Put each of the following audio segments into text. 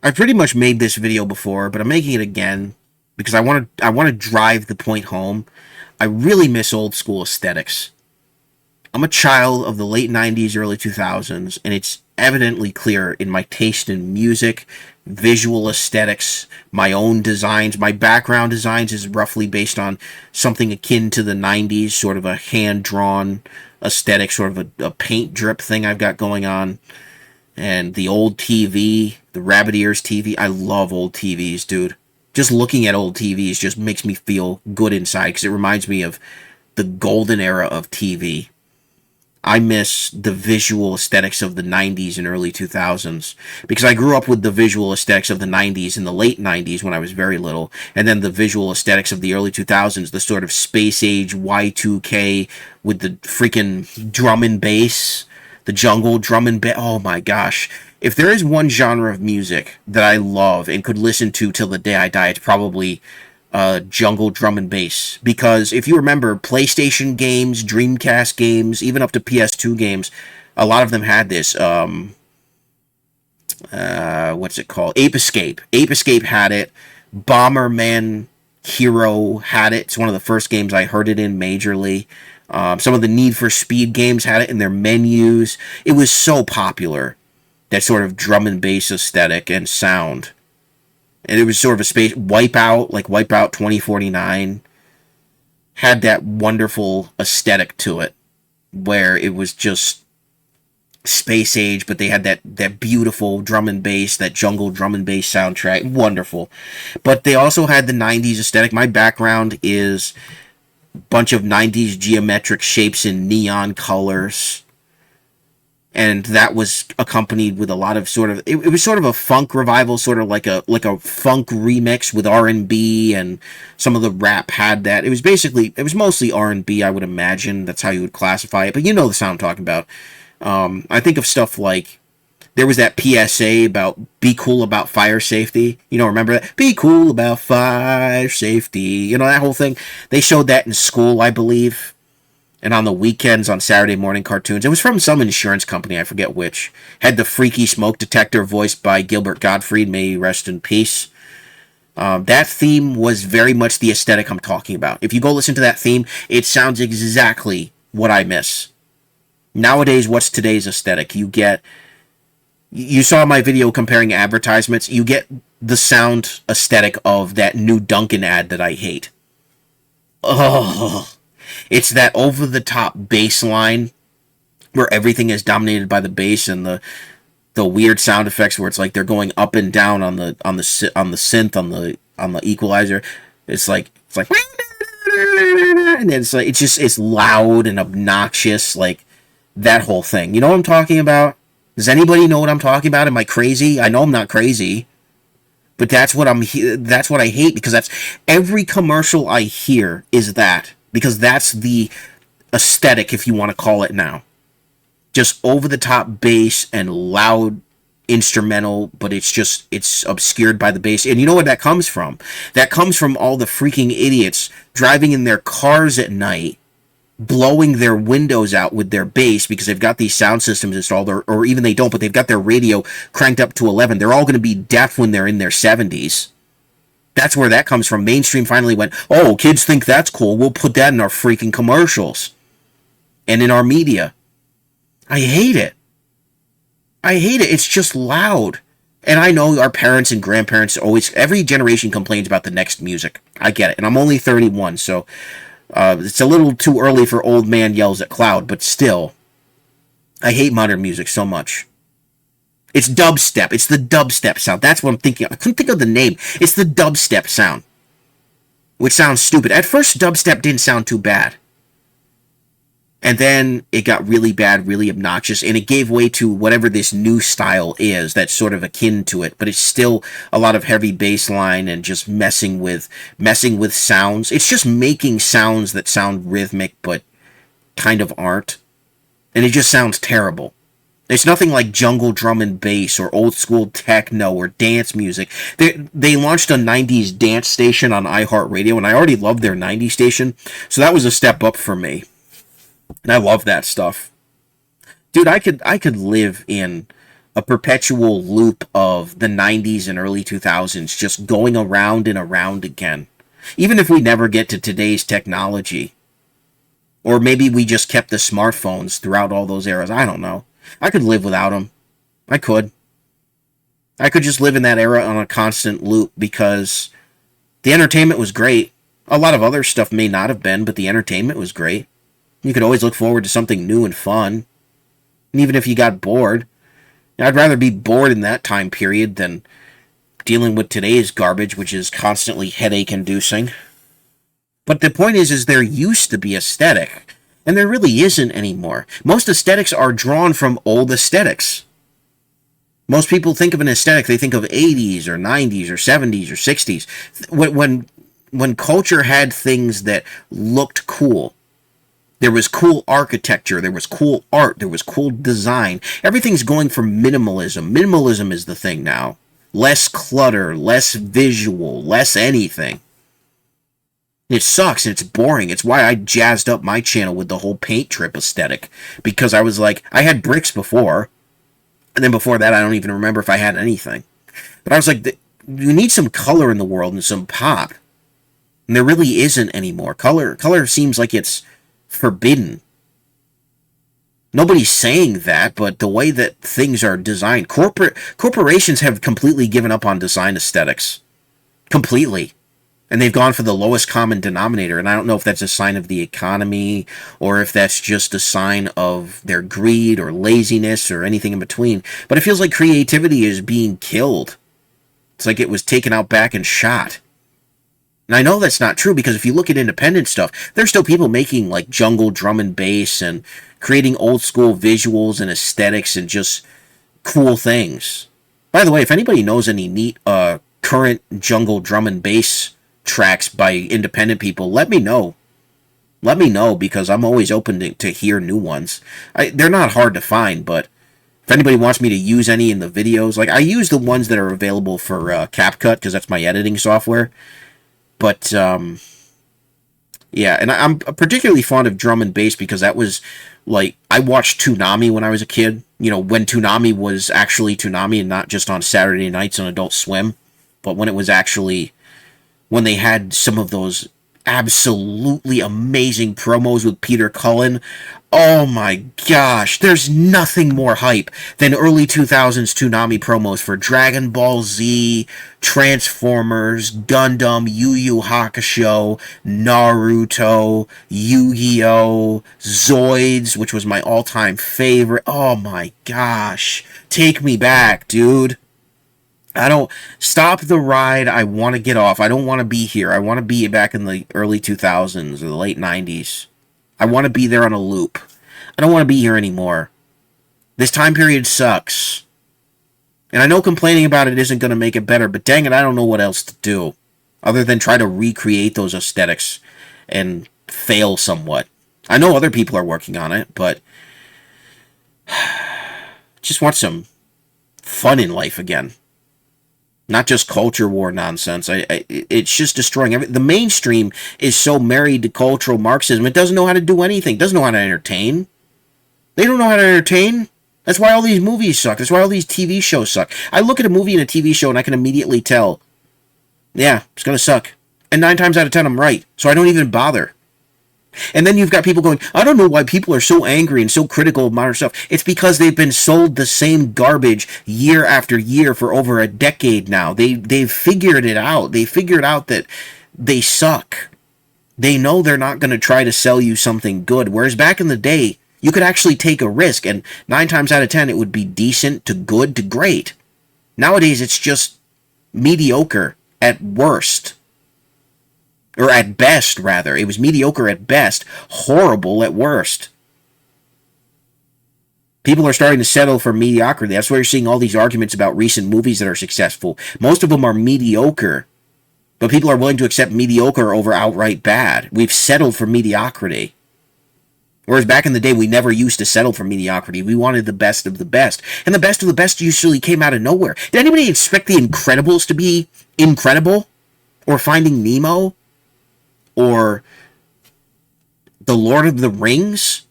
I pretty much made this video before, but I'm making it again because I want to drive the point home. I really miss old school aesthetics. I'm a child of the late 90s, early 2000s, and it's evidently clear in my taste in music, visual aesthetics, my own designs. My background designs is roughly based on something akin to the 90s, sort of a hand-drawn aesthetic, sort of a paint drip thing I've got going on. And the old TV, the rabbit ears TV. I love old TVs, dude. Just looking at old TVs just makes me feel good inside because it reminds me of the golden era of TV. I miss the visual aesthetics of the 90s and early 2000s because I grew up with the visual aesthetics of the 90s and the late 90s when I was very little, and then the visual aesthetics of the early 2000s, the sort of space age Y2K with the freaking drum and bass, the jungle drum and bass. Oh my gosh. If there is one genre of music that I love and could listen to till the day I die, it's probably jungle drum and bass. Because if you remember, PlayStation games, Dreamcast games, even up to PS2 games, a lot of them had this. What's it called? Ape Escape. Ape Escape had it. Bomberman Hero had it. It's one of the first games I heard it in majorly. Some of the Need for Speed games had it in their menus. It was so popular, that sort of drum and bass aesthetic and sound. And it was sort of a space Wipeout, like Wipeout 2049, had that wonderful aesthetic to it, where it was just space age, but they had that beautiful drum and bass, that jungle drum and bass soundtrack. Wonderful. But they also had the 90s aesthetic. My background is a bunch of 90s geometric shapes in neon colors. And that was accompanied with a lot of sort of it was sort of a funk revival, sort of like a funk remix with R&B, and some of the rap had that. It was mostly R&B, I would imagine. That's how you would classify it. But you know the sound I'm talking about. I think of stuff like there was that PSA about be cool about fire safety. You know, remember that? Be cool about fire safety. You know, that whole thing. They showed that in school, I believe. And on the weekends on Saturday morning cartoons. It was from some insurance company, I forget which. Had the freaky smoke detector voiced by Gilbert Gottfried, may he rest in peace. That theme was very much the aesthetic I'm talking about. If you go listen to that theme, it sounds exactly what I miss. Nowadays, what's today's aesthetic? You saw my video comparing advertisements. You get the sound aesthetic of that new Dunkin' ad that I hate. Oh, it's that over-the-top bass line where everything is dominated by the bass, and the weird sound effects where it's like they're going up and down on the synth on the equalizer. It's like and then it's loud and obnoxious, like that whole thing. You know what I'm talking about? Does anybody know what I'm talking about? Am I crazy? I know I'm not crazy. But that's what I hate, because that's every commercial I hear is that, because that's the aesthetic, if you want to call it now. Just over the top bass and loud instrumental, but it's obscured by the bass. And you know where that comes from? That comes from all the freaking idiots driving in their cars at night, blowing their windows out with their bass because they've got these sound systems installed, or even they don't, but they've got their radio cranked up to 11. They're all going to be deaf when they're in their 70s. That's where that comes from. Mainstream finally went, oh, kids think that's cool. We'll put that in our freaking commercials and in our media. I hate it. I hate it. It's just loud. And I know our parents and grandparents every generation complains about the next music. I get it. And I'm only 31, so it's a little too early for old man yells at cloud, but still, I hate modern music so much. It's dubstep. It's the dubstep sound. That's what I'm thinking of. I couldn't think of the name. It's the dubstep sound, which sounds stupid. At first, dubstep didn't sound too bad. And then it got really bad, really obnoxious, and it gave way to whatever this new style is that's sort of akin to it, but it's still a lot of heavy bass line and just messing with sounds. It's just making sounds that sound rhythmic but kind of aren't. And it just sounds terrible. It's nothing like jungle drum and bass or old school techno or dance music. They launched a 90s dance station on iHeartRadio, and I already loved their 90s station, so that was a step up for me. And I love that stuff. Dude, I could live in a perpetual loop of the 90s and early 2000s just going around and around again. Even if we never get to today's technology. Or maybe we just kept the smartphones throughout all those eras. I don't know. I could live without them. I could. I could just live in that era on a constant loop because the entertainment was great. A lot of other stuff may not have been, but the entertainment was great. You could always look forward to something new and fun. And even if you got bored, I'd rather be bored in that time period than dealing with today's garbage, which is constantly headache-inducing. But the point is there used to be aesthetic, and there really isn't anymore. Most aesthetics are drawn from old aesthetics. Most people think of an aesthetic, they think of 80s or 90s or 70s or 60s. When culture had things that looked cool, there was cool architecture, there was cool art, there was cool design. Everything's going for minimalism. Minimalism is the thing now. Less clutter, less visual, less anything. It sucks and it's boring. It's why I jazzed up my channel with the whole paint trip aesthetic. Because I was like, I had bricks before. And then before that, I don't even remember if I had anything. But I was like, you need some color in the world and some pop. And there really isn't anymore. Color seems like it's forbidden. Nobody's saying that, but the way that things are designed, corporations have completely given up on design aesthetics. Completely. And they've gone for the lowest common denominator, and I don't know if that's a sign of the economy, or if that's just a sign of their greed, or laziness, or anything in between. But it feels like creativity is being killed. It's like it was taken out back and shot. And I know that's not true, because if you look at independent stuff, there's still people making, like, jungle drum and bass, and creating old-school visuals and aesthetics, and just cool things. By the way, if anybody knows any neat, current jungle drum and bass tracks by independent people, let me know. Let me know, because I'm always open to hear new ones. They're not hard to find, but if anybody wants me to use any in the videos, like, I use the ones that are available for CapCut, because that's my editing software. But, yeah, and I'm particularly fond of drum and bass, because that was, like, I watched Toonami when I was a kid. You know, when Toonami was actually Toonami and not just on Saturday nights on Adult Swim. But when it was actually, when they had some of those absolutely amazing promos with Peter Cullen. Oh my gosh, there's nothing more hype than early 2000s Toonami promos for Dragon Ball Z, Transformers, Gundam, Yu Yu Hakusho, Naruto, Yu-Gi-Oh!, Zoids, which was my all-time favorite. Oh my gosh, take me back, dude. I don't stop the ride. I want to get off. I don't want to be here. I want to be back in the early 2000s or the late 90s. I want to be there on a loop. I don't want to be here anymore. This time period sucks. And I know complaining about it isn't going to make it better, but dang it, I don't know what else to do other than try to recreate those aesthetics and fail somewhat. I know other people are working on it, but just want some fun in life again. Not just culture war nonsense. It's just destroying everything. The mainstream is so married to cultural Marxism, it doesn't know how to do anything. It doesn't know how to entertain. They don't know how to entertain. That's why all these movies suck. That's why all these TV shows suck. I look at a movie and a TV show and I can immediately tell, yeah, it's going to suck. And 9 times out of 10, I'm right. So I don't even bother. And then you've got people going, I don't know why people are so angry and so critical of modern stuff. It's because they've been sold the same garbage year after year for over a decade now. They've figured it out. They figured out that they suck. They know they're not going to try to sell you something good. Whereas back in the day, you could actually take a risk. And 9 times out of 10, it would be decent to good to great. Nowadays, it's just mediocre at worst. Or at best, rather. It was mediocre at best, horrible at worst. People are starting to settle for mediocrity. That's why you're seeing all these arguments about recent movies that are successful. Most of them are mediocre. But people are willing to accept mediocre over outright bad. We've settled for mediocrity. Whereas back in the day, we never used to settle for mediocrity. We wanted the best of the best. And the best of the best usually came out of nowhere. Did anybody expect The Incredibles to be incredible? Or Finding Nemo? Or The Lord of the Rings?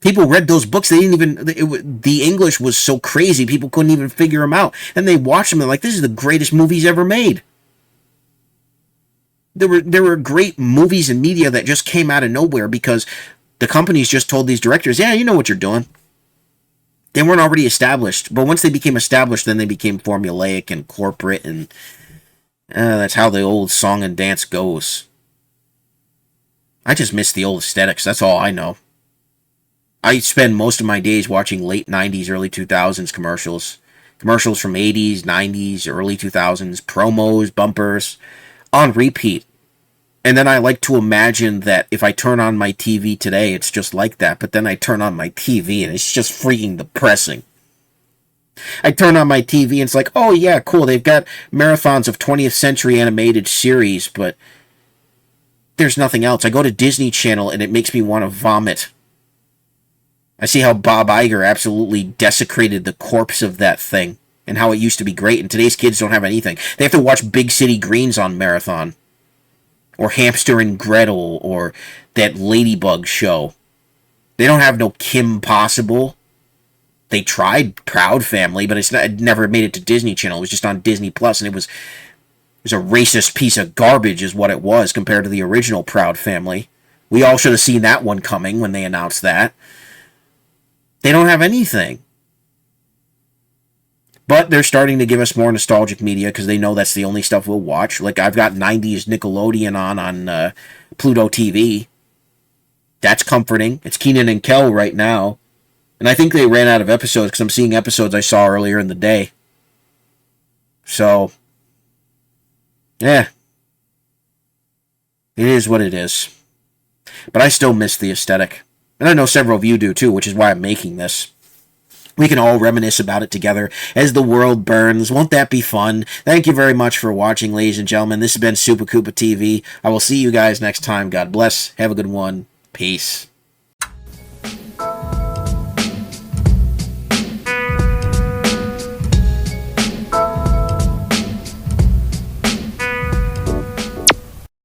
People read those books. They didn't even, the English was so crazy, people couldn't even figure them out. And they watched them and like, this is the greatest movies ever made. There were great movies and media that just came out of nowhere because the companies just told these directors, yeah, you know what you're doing. They weren't already established. But once they became established, then they became formulaic and corporate, and that's how the old song and dance goes. I just miss the old aesthetics. That's all I know. I spend most of my days watching late 90s, early 2000s commercials. Commercials from 80s, 90s, early 2000s, promos, bumpers, on repeat. And then I like to imagine that if I turn on my TV today, it's just like that. But then I turn on my TV and it's just freaking depressing. I turn on my TV and it's like, oh yeah, cool. They've got marathons of 20th century animated series, but there's nothing else. I go to Disney Channel and it makes me want to vomit. I see how Bob Iger absolutely desecrated the corpse of that thing and how it used to be great. And today's kids don't have anything. They have to watch Big City Greens on Marathon, or Hamster and Gretel, or that Ladybug show. They don't have no Kim Possible. They tried Proud Family, but it never made it to Disney Channel. It was just on Disney Plus, and it was a racist piece of garbage is what it was compared to the original Proud Family. We all should have seen that one coming when they announced that. They don't have anything. But they're starting to give us more nostalgic media because they know that's the only stuff we'll watch. Like, I've got 90s Nickelodeon on Pluto TV. That's comforting. It's Kenan and Kel right now. And I think they ran out of episodes because I'm seeing episodes I saw earlier in the day. So, yeah. It is what it is. But I still miss the aesthetic. And I know several of you do too, which is why I'm making this. We can all reminisce about it together as the world burns. Won't that be fun? Thank you very much for watching, ladies and gentlemen. This has been Super Koopa TV. I will see you guys next time. God bless. Have a good one. Peace.